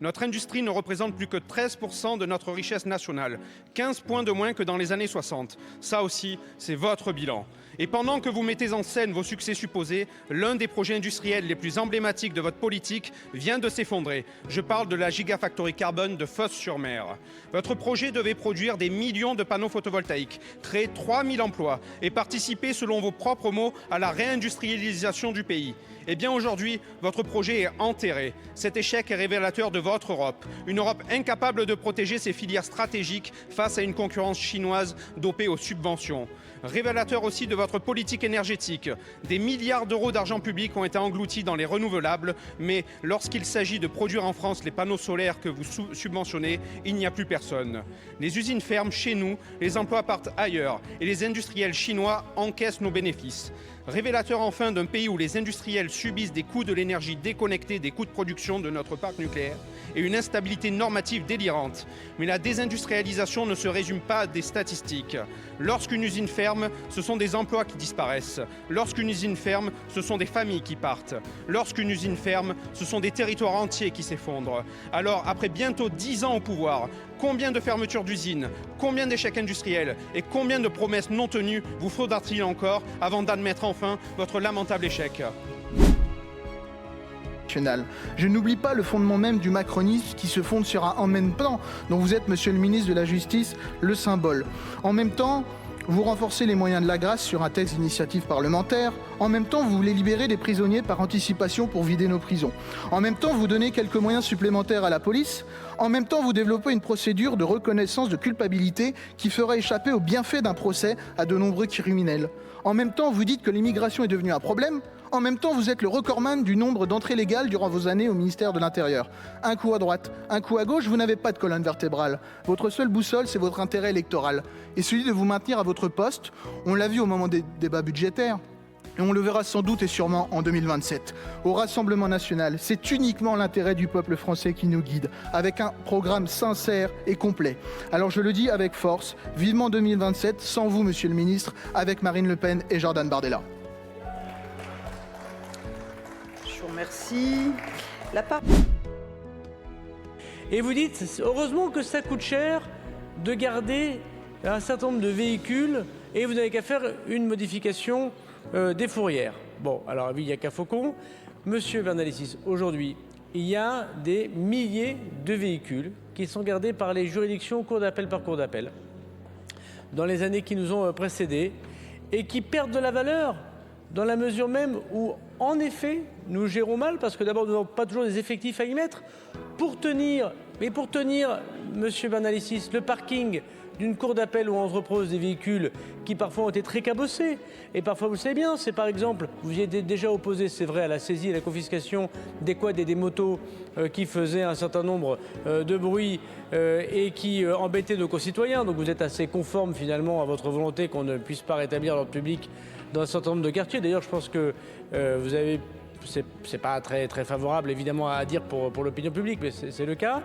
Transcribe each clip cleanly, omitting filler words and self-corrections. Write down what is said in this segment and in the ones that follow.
Notre industrie ne représente plus que 13% de notre richesse nationale, 15 points de moins que dans les années 60. Ça aussi, c'est votre bilan. Et pendant que vous mettez en scène vos succès supposés, l'un des projets industriels les plus emblématiques de votre politique vient de s'effondrer. Je parle de la Gigafactory Carbone de Fos-sur-Mer. Votre projet devait produire des millions de panneaux photovoltaïques, créer 3000 emplois et participer, selon vos propres mots, à la réindustrialisation du pays. Eh bien aujourd'hui, votre projet est enterré. Cet échec est révélateur de votre Europe. Une Europe incapable de protéger ses filières stratégiques face à une concurrence chinoise dopée aux subventions. Révélateur aussi de votre politique énergétique. Des milliards d'euros d'argent public ont été engloutis dans les renouvelables, mais lorsqu'il s'agit de produire en France les panneaux solaires que vous subventionnez, il n'y a plus personne. Les usines ferment chez nous, les emplois partent ailleurs et les industriels chinois encaissent nos bénéfices. Révélateur enfin d'un pays où les industriels subissent des coûts de l'énergie déconnectés des coûts de production de notre parc nucléaire et une instabilité normative délirante. Mais la désindustrialisation ne se résume pas à des statistiques. Lorsqu'une usine ferme, ce sont des emplois qui disparaissent. Lorsqu'une usine ferme, ce sont des familles qui partent. Lorsqu'une usine ferme, ce sont des territoires entiers qui s'effondrent. Alors, après bientôt 10 ans au pouvoir, combien de fermetures d'usines, combien d'échecs industriels et combien de promesses non tenues vous faudra-t-il encore avant d'admettre enfin votre lamentable échec ? Je n'oublie pas le fondement même du macronisme qui se fonde sur un « en même temps » dont vous êtes, monsieur le ministre de la Justice, le symbole. En même temps, vous renforcez les moyens de la grâce sur un texte d'initiative parlementaire. En même temps, vous voulez libérer des prisonniers par anticipation pour vider nos prisons. En même temps, vous donnez quelques moyens supplémentaires à la police. En même temps, vous développez une procédure de reconnaissance de culpabilité qui fera échapper aux bienfaits d'un procès à de nombreux criminels. En même temps, vous dites que l'immigration est devenue un problème. En même temps, vous êtes le recordman du nombre d'entrées légales durant vos années au ministère de l'Intérieur. Un coup à droite, un coup à gauche, vous n'avez pas de colonne vertébrale. Votre seule boussole, c'est votre intérêt électoral. Et celui de vous maintenir à votre poste, on l'a vu au moment des débats budgétaires. Et on le verra sans doute et sûrement en 2027. Au Rassemblement national, c'est uniquement l'intérêt du peuple français qui nous guide, avec un programme sincère et complet. Alors je le dis avec force, vivement 2027, sans vous, monsieur le ministre, avec Marine Le Pen et Jordan Bardella. Je vous remercie. La parole. Et vous dites, heureusement que ça coûte cher de garder un certain nombre de véhicules et vous n'avez qu'à faire une modification des fourrières. Bon, alors il n'y a qu'à Faucon. Monsieur Bernalicis, aujourd'hui, il y a des milliers de véhicules qui sont gardés par les juridictions cour d'appel par cour d'appel dans les années qui nous ont précédés et qui perdent de la valeur dans la mesure même où, en effet, nous gérons mal parce que d'abord, nous n'avons pas toujours des effectifs à y mettre. Pour tenir, monsieur Bernalicis, le parking d'une cour d'appel où on repose des véhicules qui parfois ont été très cabossés. Et parfois, vous le savez bien, c'est par exemple, vous y êtes déjà opposé, c'est vrai, à la saisie et à la confiscation des quads et des motos qui faisaient un certain nombre de bruits et qui embêtaient nos concitoyens. Donc vous êtes assez conforme finalement à votre volonté qu'on ne puisse pas rétablir l'ordre public dans un certain nombre de quartiers. D'ailleurs, je pense que vous avez... C'est pas très favorable évidemment à dire pour l'opinion publique, mais c'est le cas.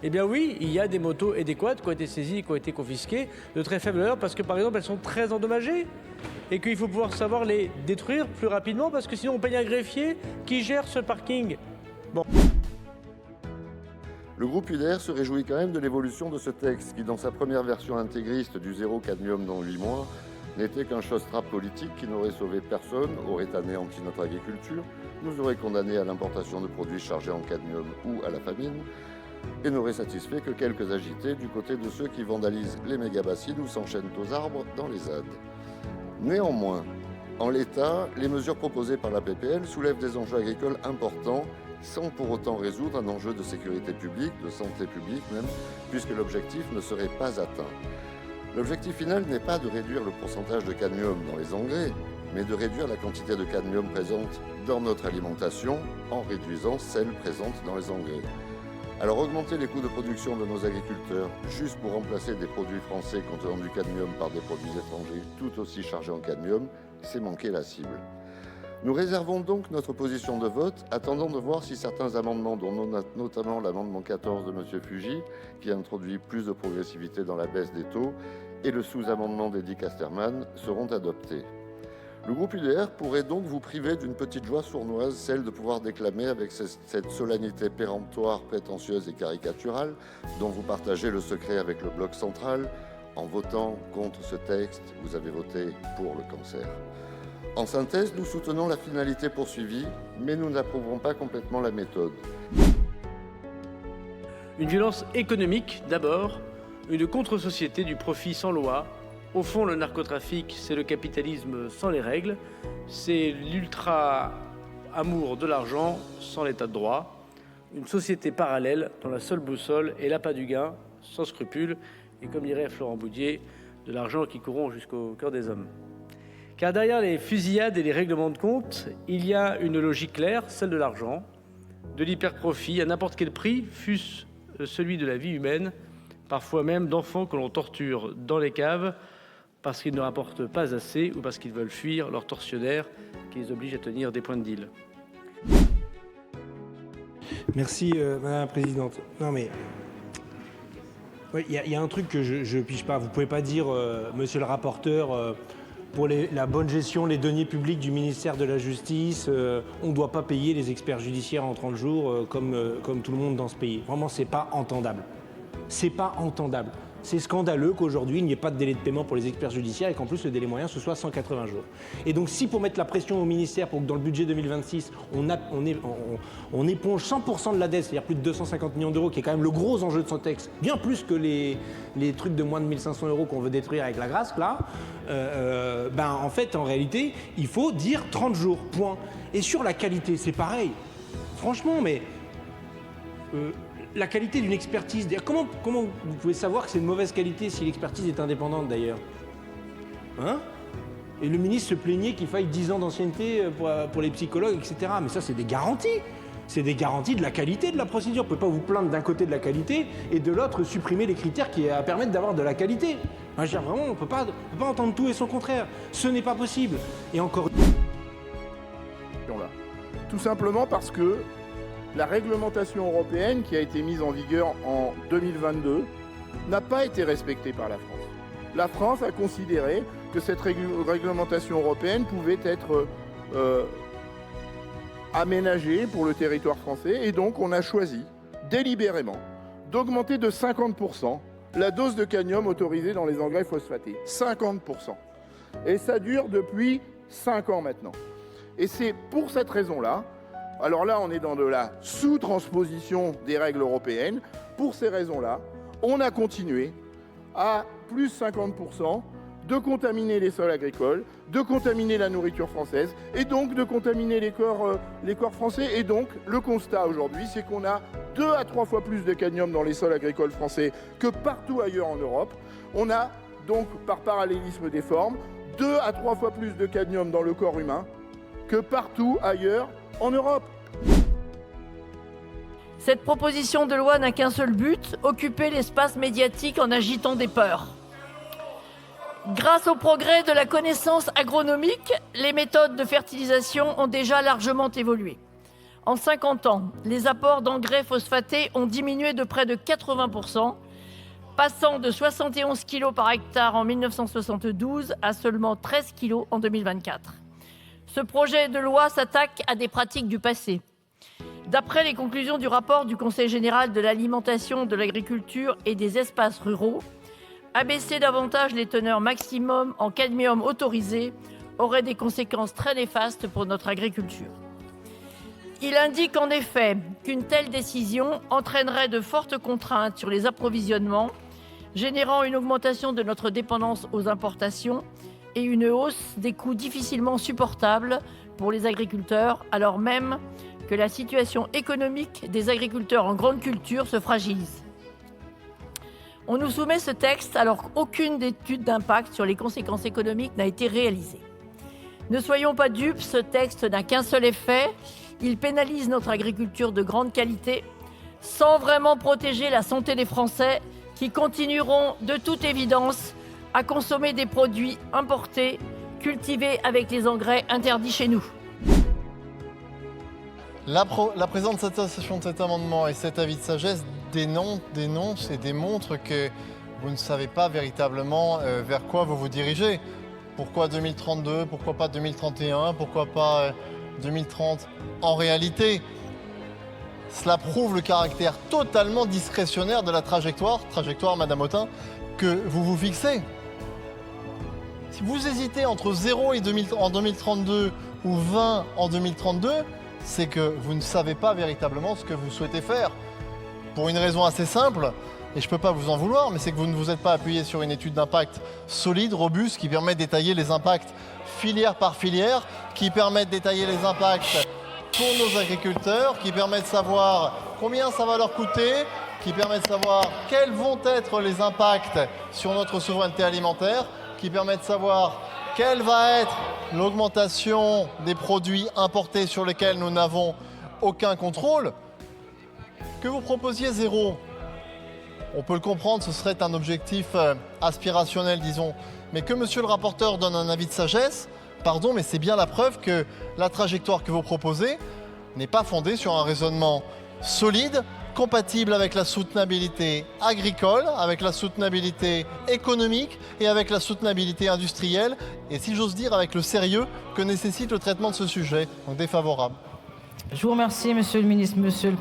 Eh bien oui, il y a des motos et des quads qui ont été saisis, qui ont été confisqués de très faible valeur parce que par exemple elles sont très endommagées et qu'il faut pouvoir savoir les détruire plus rapidement parce que sinon on paye un greffier qui gère ce parking. Bon. Le groupe UDR se réjouit quand même de l'évolution de ce texte qui, dans sa première version intégriste du zéro cadmium dans 8 mois, n'était qu'un chausse-trappe politique qui n'aurait sauvé personne, aurait anéanti notre agriculture, nous aurait condamnés à l'importation de produits chargés en cadmium ou à la famine, et n'aurait satisfait que quelques agités du côté de ceux qui vandalisent les méga-bassines ou s'enchaînent aux arbres dans les ZAD. Néanmoins, en l'état, les mesures proposées par la PPL soulèvent des enjeux agricoles importants, sans pour autant résoudre un enjeu de sécurité publique, de santé publique même, puisque l'objectif ne serait pas atteint. L'objectif final n'est pas de réduire le pourcentage de cadmium dans les engrais, mais de réduire la quantité de cadmium présente dans notre alimentation en réduisant celle présente dans les engrais. Alors augmenter les coûts de production de nos agriculteurs juste pour remplacer des produits français contenant du cadmium par des produits étrangers tout aussi chargés en cadmium, c'est manquer la cible. Nous réservons donc notre position de vote, attendant de voir si certains amendements, dont notamment l'amendement 14 de M. Fugy, qui introduit plus de progressivité dans la baisse des taux, et le sous-amendement d'Eddy Casterman seront adoptés. Le groupe UDR pourrait donc vous priver d'une petite joie sournoise, celle de pouvoir déclamer avec cette solennité péremptoire, prétentieuse et caricaturale, dont vous partagez le secret avec le bloc central. En votant contre ce texte, vous avez voté pour le cancer. En synthèse, nous soutenons la finalité poursuivie, mais nous n'approuverons pas complètement la méthode. Une violence économique d'abord, une contre-société du profit sans loi. Au fond, le narcotrafic, c'est le capitalisme sans les règles, c'est l'ultra-amour de l'argent sans l'état de droit, une société parallèle dont la seule boussole est l'appât du gain, sans scrupule, et comme dirait Florent Boudier, de l'argent qui corrompt jusqu'au cœur des hommes. Car derrière les fusillades et les règlements de compte, il y a une logique claire, celle de l'argent, de l'hyperprofit à n'importe quel prix, fût-ce celui de la vie humaine, parfois même d'enfants que l'on torture dans les caves parce qu'ils ne rapportent pas assez ou parce qu'ils veulent fuir leurs tortionnaires qui les obligent à tenir des points de deal. Merci Madame la Présidente. Non mais, il y a un truc que je pige pas. Vous pouvez pas dire, Monsieur le rapporteur, pour la bonne gestion, les deniers publics du ministère de la Justice, on ne doit pas payer les experts judiciaires en 30 jours comme tout le monde dans ce pays. Vraiment, c'est pas entendable. C'est pas entendable. C'est scandaleux qu'aujourd'hui, il n'y ait pas de délai de paiement pour les experts judiciaires et qu'en plus, le délai moyen, ce soit 180 jours. Et donc, si pour mettre la pression au ministère, pour que dans le budget 2026, on éponge 100% de la dette, c'est-à-dire plus de 250 millions d'euros, qui est quand même le gros enjeu de son texte, bien plus que les trucs de moins de 1500 euros qu'on veut détruire avec la grâce, là, en fait, en réalité, il faut dire 30 jours, point. Et sur la qualité, c'est pareil. Franchement, mais... la qualité d'une expertise, comment vous pouvez savoir que c'est de mauvaise qualité si l'expertise est indépendante d'ailleurs, hein? Et le ministre se plaignait qu'il faille 10 ans d'ancienneté pour les psychologues, etc. Mais ça, c'est des garanties. C'est des garanties de la qualité de la procédure. Vous ne pouvez pas vous plaindre d'un côté de la qualité et de l'autre supprimer les critères qui permettent d'avoir de la qualité. Enfin, je veux dire, vraiment, on ne peut pas entendre tout et son contraire. Ce n'est pas possible. Et encore... Tout simplement parce que la réglementation européenne qui a été mise en vigueur en 2022 n'a pas été respectée par la France. La France a considéré que cette réglementation européenne pouvait être aménagée pour le territoire français et donc on a choisi délibérément d'augmenter de 50% la dose de cadmium autorisée dans les engrais phosphatés. 50%. Et ça dure depuis 5 ans maintenant. Et c'est pour cette raison-là. Alors là, on est dans de la sous-transposition des règles européennes. Pour ces raisons-là, on a continué à plus 50% de contaminer les sols agricoles, de contaminer la nourriture française et donc de contaminer les corps français. Et donc, le constat aujourd'hui, c'est qu'on a 2 à 3 fois plus de cadmium dans les sols agricoles français que partout ailleurs en Europe. On a donc, par parallélisme des formes, 2 à 3 fois plus de cadmium dans le corps humain que partout ailleurs en Europe. Cette proposition de loi n'a qu'un seul but, occuper l'espace médiatique en agitant des peurs. Grâce au progrès de la connaissance agronomique, les méthodes de fertilisation ont déjà largement évolué. En 50 ans, les apports d'engrais phosphatés ont diminué de près de 80%, passant de 71 kg par hectare en 1972 à seulement 13 kg en 2024. Ce projet de loi s'attaque à des pratiques du passé. D'après les conclusions du rapport du Conseil général de l'alimentation, de l'agriculture et des espaces ruraux, abaisser davantage les teneurs maximum en cadmium autorisées aurait des conséquences très néfastes pour notre agriculture. Il indique en effet qu'une telle décision entraînerait de fortes contraintes sur les approvisionnements, générant une augmentation de notre dépendance aux importations et une hausse des coûts difficilement supportables pour les agriculteurs, alors même que la situation économique des agriculteurs en grande culture se fragilise. On nous soumet ce texte alors qu'aucune étude d'impact sur les conséquences économiques n'a été réalisée. Ne soyons pas dupes, ce texte n'a qu'un seul effet, il pénalise notre agriculture de grande qualité, sans vraiment protéger la santé des Français qui continueront de toute évidence à consommer des produits importés, cultivés avec les engrais interdits chez nous. La présentation de cet amendement et cet avis de sagesse dénonce et démontre que vous ne savez pas véritablement vers quoi vous vous dirigez. Pourquoi 2032? Pourquoi pas 2031? Pourquoi pas 2030? En réalité, cela prouve le caractère totalement discrétionnaire de la trajectoire, Madame Autain, que vous vous fixez. Si vous hésitez entre 0 et 2000 en 2032 ou 20 en 2032, c'est que vous ne savez pas véritablement ce que vous souhaitez faire. Pour une raison assez simple, et je ne peux pas vous en vouloir, mais c'est que vous ne vous êtes pas appuyé sur une étude d'impact solide, robuste, qui permet de détailler les impacts filière par filière, qui permet de détailler les impacts pour nos agriculteurs, qui permet de savoir combien ça va leur coûter, qui permet de savoir quels vont être les impacts sur notre souveraineté alimentaire, qui permet de savoir quelle va être l'augmentation des produits importés sur lesquels nous n'avons aucun contrôle. Que vous proposiez 0, on peut le comprendre, ce serait un objectif aspirationnel, disons. Mais que monsieur le rapporteur donne un avis de sagesse, pardon, mais c'est bien la preuve que la trajectoire que vous proposez n'est pas fondée sur un raisonnement solide, compatible avec la soutenabilité agricole, avec la soutenabilité économique et avec la soutenabilité industrielle, et si j'ose dire avec le sérieux que nécessite le traitement de ce sujet. Donc défavorable. Je vous remercie, Monsieur le Ministre. Monsieur le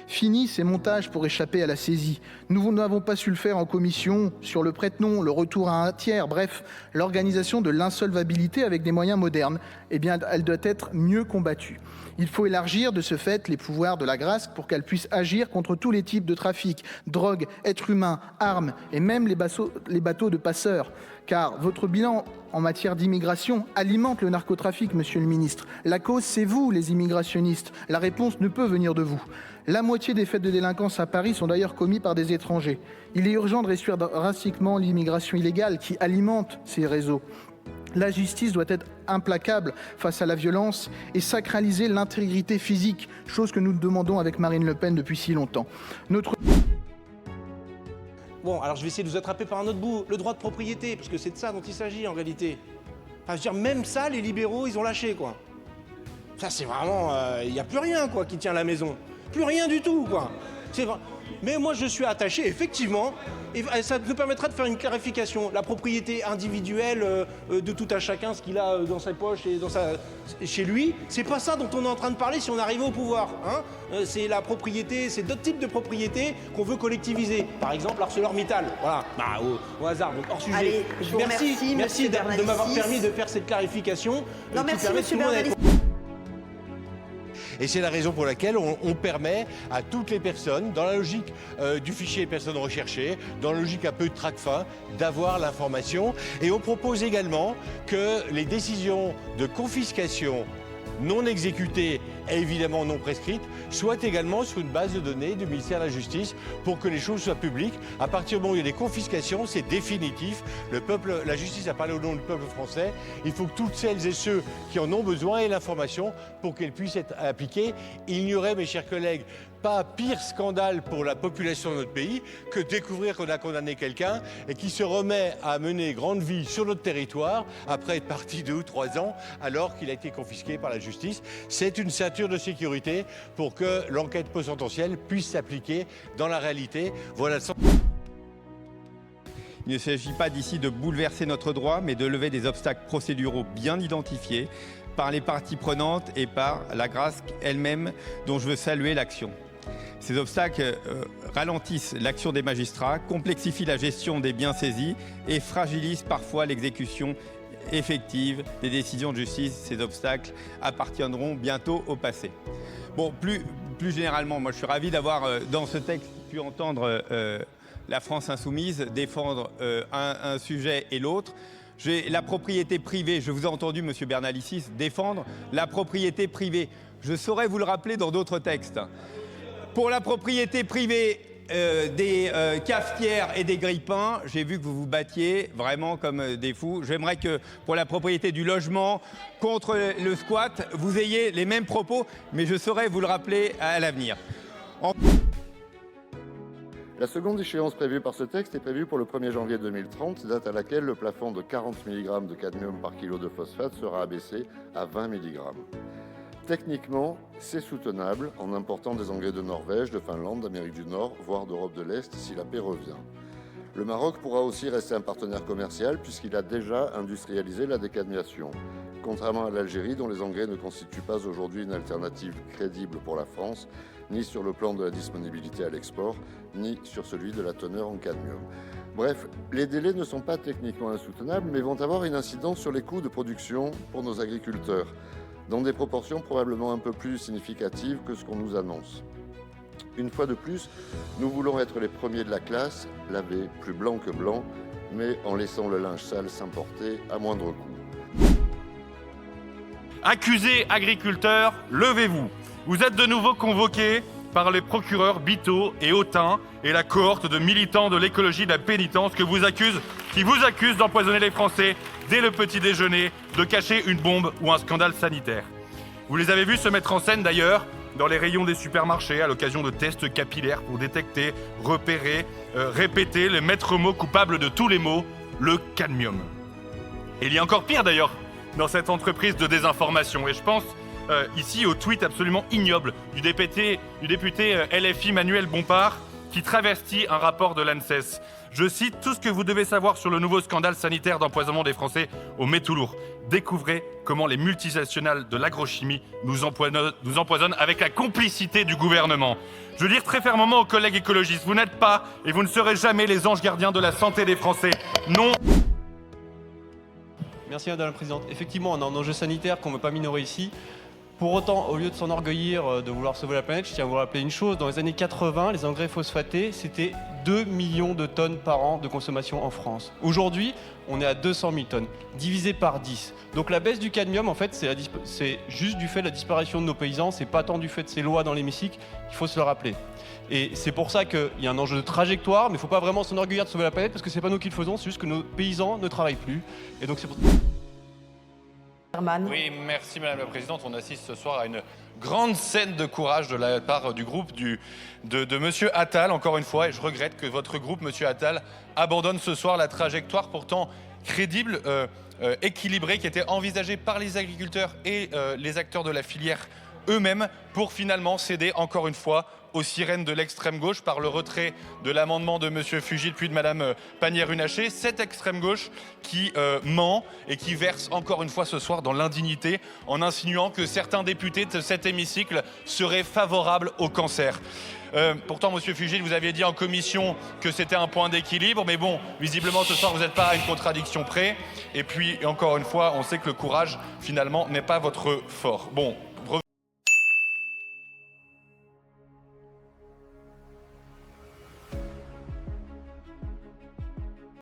Fini ces montages pour échapper à la saisie. Nous n'avons pas su le faire en commission sur le prête-nom, le retour à un tiers, bref, l'organisation de l'insolvabilité avec des moyens modernes. Eh bien, elle doit être mieux combattue. Il faut élargir de ce fait les pouvoirs de l'Agrasc pour qu'elle puisse agir contre tous les types de trafic, drogue, êtres humains, armes et même les bateaux de passeurs. Car votre bilan en matière d'immigration alimente le narcotrafic, monsieur le ministre. La cause, c'est vous, les immigrationnistes. La réponse ne peut venir de vous. La moitié des faits de délinquance à Paris sont d'ailleurs commis par des étrangers. Il est urgent de réduire drastiquement l'immigration illégale qui alimente ces réseaux. La justice doit être implacable face à la violence et sacraliser l'intégrité physique, chose que nous demandons avec Marine Le Pen depuis si longtemps. Bon, alors je vais essayer de vous attraper par un autre bout. Le droit de propriété, parce que c'est de ça dont il s'agit en réalité. Enfin, je veux dire, même ça, les libéraux, ils ont lâché, quoi. Ça, c'est vraiment... Il n'y a plus rien, quoi, qui tient la maison. Plus rien du tout, quoi. C'est vrai. Mais moi, je suis attaché, effectivement, et ça nous permettra de faire une clarification. La propriété individuelle de tout à chacun, ce qu'il a dans sa poche et chez lui, c'est pas ça dont on est en train de parler si on arrive au pouvoir. Hein. C'est la propriété, c'est d'autres types de propriétés qu'on veut collectiviser. Par exemple, ArcelorMittal. Voilà, bah, au hasard, donc hors sujet. Allez, je vous merci de m'avoir permis de faire cette clarification. Non, merci, monsieur Bernalicis. Et c'est la raison pour laquelle on permet à toutes les personnes, dans la logique du fichier des personnes recherchées, dans la logique un peu de TRACFIN, d'avoir l'information. Et on propose également que les décisions de confiscation non exécutées et évidemment non prescrites soient également sur une base de données du ministère de la Justice pour que les choses soient publiques. À partir du moment où il y a des confiscations, c'est définitif. La justice a parlé au nom du peuple français. Il faut que toutes celles et ceux qui en ont besoin aient l'information pour qu'elle puisse être appliquée. Il n'y aurait, mes chers collègues, pas pire scandale pour la population de notre pays que de découvrir qu'on a condamné quelqu'un et qui se remet à mener grande vie sur notre territoire après être parti 2 ou 3 ans alors qu'il a été confisqué par la justice. C'est une ceinture de sécurité pour que l'enquête post-sentencielle puisse s'appliquer dans la réalité. Voilà. Il ne s'agit pas d'ici de bouleverser notre droit, mais de lever des obstacles procéduraux bien identifiés par les parties prenantes et par l'Agrasc elle-même, dont je veux saluer l'action. Ces obstacles ralentissent l'action des magistrats, complexifient la gestion des biens saisis et fragilisent parfois l'exécution effective des décisions de justice. Ces obstacles appartiendront bientôt au passé. Bon, plus généralement, moi je suis ravi d'avoir dans ce texte pu entendre la France insoumise défendre un sujet et l'autre. La propriété privée, je vous ai entendu, monsieur Bernalicis, défendre la propriété privée. Je saurais vous le rappeler dans d'autres textes. Pour la propriété privée des cafetières et des grille-pains, j'ai vu que vous vous battiez vraiment comme des fous. J'aimerais que pour la propriété du logement, contre le squat, vous ayez les mêmes propos, mais je saurais vous le rappeler à l'avenir. La seconde échéance prévue par ce texte est prévue pour le 1er janvier 2030, date à laquelle le plafond de 40 mg de cadmium par kilo de phosphate sera abaissé à 20 mg. Techniquement, c'est soutenable en important des engrais de Norvège, de Finlande, d'Amérique du Nord, voire d'Europe de l'Est si la paix revient. Le Maroc pourra aussi rester un partenaire commercial puisqu'il a déjà industrialisé la décadmiation. Contrairement à l'Algérie, dont les engrais ne constituent pas aujourd'hui une alternative crédible pour la France, ni sur le plan de la disponibilité à l'export, ni sur celui de la teneur en cadmium. Bref, les délais ne sont pas techniquement insoutenables, mais vont avoir une incidence sur les coûts de production pour nos agriculteurs, dans des proportions probablement un peu plus significatives que ce qu'on nous annonce. Une fois de plus, nous voulons être les premiers de la classe, laver plus blanc que blanc, mais en laissant le linge sale s'importer à moindre coût. Accusés agriculteurs, levez-vous. Vous êtes de nouveau convoqués par les procureurs Biteau et Autain et la cohorte de militants de l'écologie de la pénitence qui vous accusent d'empoisonner les Français dès le petit déjeuner, de cacher une bombe ou un scandale sanitaire. Vous les avez vus se mettre en scène d'ailleurs dans les rayons des supermarchés à l'occasion de tests capillaires pour détecter, repérer, répéter les maîtres mots coupables de tous les maux, le cadmium. Et il y a encore pire d'ailleurs dans cette entreprise de désinformation. Et je pense ici au tweet absolument ignoble du député LFI Manuel Bompard qui travestit un rapport de l'ANSES. Je cite: tout ce que vous devez savoir sur le nouveau scandale sanitaire d'empoisonnement des Français au métaux lourds. Découvrez comment les multinationales de l'agrochimie nous empoisonnent avec la complicité du gouvernement. Je veux dire très fermement aux collègues écologistes, vous n'êtes pas et vous ne serez jamais les anges gardiens de la santé des Français. Non. Merci Madame la Présidente. Effectivement, on a un enjeu sanitaire qu'on ne veut pas minorer ici. Pour autant, au lieu de s'enorgueillir de vouloir sauver la planète, je tiens à vous rappeler une chose. Dans les années 80, les engrais phosphatés, c'était 2 millions de tonnes par an de consommation en France. Aujourd'hui, on est à 200 000 tonnes, divisé par 10. Donc la baisse du cadmium, en fait, c'est juste du fait de la disparition de nos paysans, c'est pas tant du fait de ces lois dans l'hémicycle, il faut se le rappeler. Et c'est pour ça qu'il y a un enjeu de trajectoire, mais il ne faut pas vraiment s'enorgueillir de sauver la planète, parce que c'est pas nous qui le faisons, c'est juste que nos paysans ne travaillent plus. Et donc c'est pour... Oui, merci Madame la Présidente. On assiste ce soir à une grande scène de courage de la part du groupe de Monsieur Attal, encore une fois, et je regrette que votre groupe, Monsieur Attal, abandonne ce soir la trajectoire pourtant crédible, équilibrée, qui était envisagée par les agriculteurs et les acteurs de la filière eux-mêmes pour finalement céder encore une fois aux sirènes de l'extrême gauche par le retrait de l'amendement de M. Fugit puis de Mme Pannier-Runacher. Cette extrême gauche qui ment et qui verse encore une fois ce soir dans l'indignité en insinuant que certains députés de cet hémicycle seraient favorables au cancer. Pourtant, Monsieur Fugit, vous aviez dit en commission que c'était un point d'équilibre, mais bon, visiblement ce soir vous n'êtes pas à une contradiction près. Et puis, encore une fois, on sait que le courage, finalement, n'est pas votre fort. Bon.